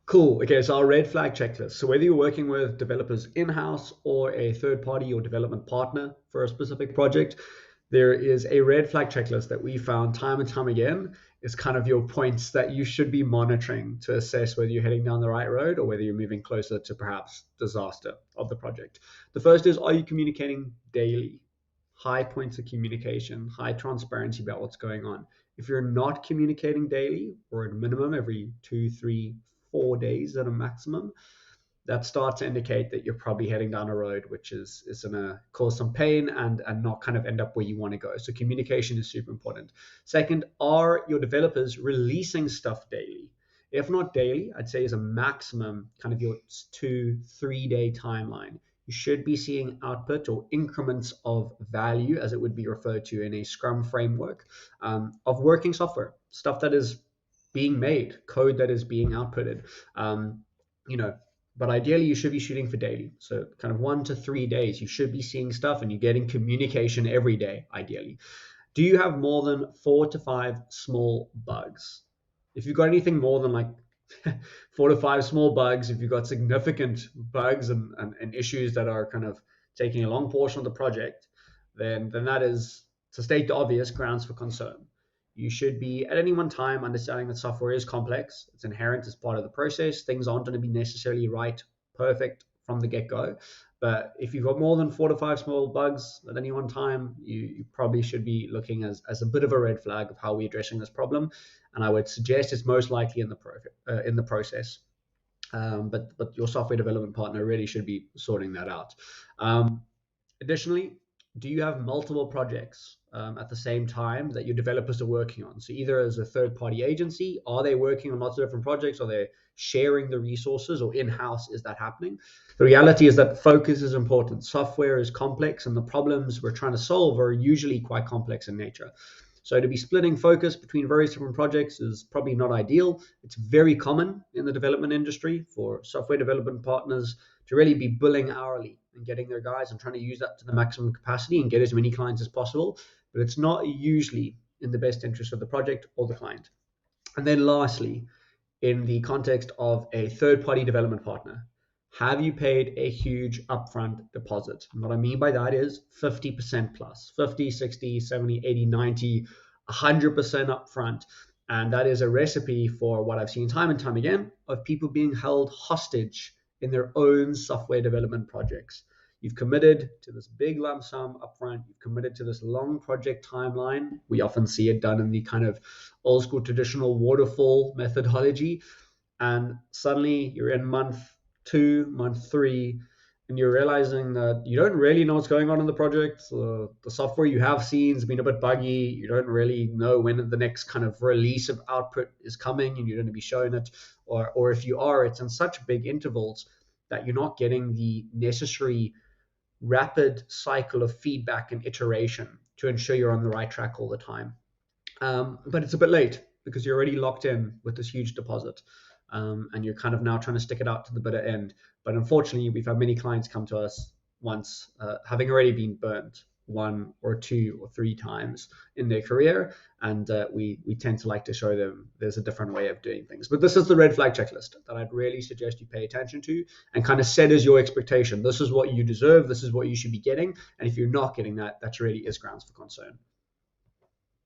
Cool. Okay, so our red flag checklist. So whether you're working with developers in-house or a third party or development partner for a specific project, there is a red flag checklist that we found time and time again is kind of your points that you should be monitoring to assess whether you're heading down the right road or whether you're moving closer to perhaps disaster of the project. The first is, are you communicating daily? High points of communication, high transparency about what's going on. If you're not communicating daily, or at minimum every 2, 3, 4 days at a maximum, that starts to indicate that you're probably heading down a road which is going to cause some pain and not kind of end up where you want to go. So communication is super important. Second, are your developers releasing stuff daily? If not daily, I'd say is a maximum kind of your 2, 3 day timeline. You should be seeing output or increments of value, as it would be referred to in a Scrum framework, of working software, stuff that is being made, code that is being outputted. Um, you know, but ideally you should be shooting for daily. So kind of 1 to 3 days, you should be seeing stuff and you're getting communication every day, ideally. Do you have more than 4 to 5 small bugs? If you've got anything more than like 4 to 5 small bugs, if you've got significant bugs and issues that are kind of taking a long portion of the project, then that is, to state the obvious, grounds for concern. You should be at any one time understanding that software is complex. It's inherent as part of the process. Things aren't going to be necessarily right, perfect from the get-go. But if you've got more than 4 to 5 small bugs at any one time, you probably should be looking as a bit of a red flag of how we're addressing this problem. And I would suggest it's most likely in the process. But your software development partner really should be sorting that out. Additionally, do you have multiple projects at the same time that your developers are working on? So either as a third-party agency, are they working on lots of different projects? Are they sharing the resources, or in-house is that happening? The reality is that focus is important. Software is complex, and the problems we're trying to solve are usually quite complex in nature. So to be splitting focus between various different projects is probably not ideal. It's very common in the development industry for software development partners to really be billing hourly and getting their guys and trying to use that to the maximum capacity and get as many clients as possible. But it's not usually in the best interest of the project or the client. And then lastly, in the context of a third-party development partner, have you paid a huge upfront deposit? And what I mean by that is 50% plus, 50, 60, 70, 80, 90, 100% upfront. And that is a recipe for what I've seen time and time again of people being held hostage in their own software development projects. You've committed to this big lump sum upfront. You've committed to this long project timeline. We often see it done in the kind of old school traditional waterfall methodology. And suddenly you're in month 2, month 3, and you're realizing that you don't really know what's going on in the project. The software you have seen has been a bit buggy. You don't really know when the next kind of release of output is coming and you're going to be showing it. Or if you are, it's in such big intervals that you're not getting the necessary rapid cycle of feedback and iteration to ensure you're on the right track all the time. But it's a bit late because you're already locked in with this huge deposit. And you're kind of now trying to stick it out to the bitter end. But unfortunately, we've had many clients come to us once having already been burnt 1 or 2 or 3 times in their career, and we tend to like to show them there's a different way of doing things. But this is the red flag checklist that I'd really suggest you pay attention to and kind of set as your expectation. This is what you deserve. This is what you should be getting. And if you're not getting that, that really is grounds for concern.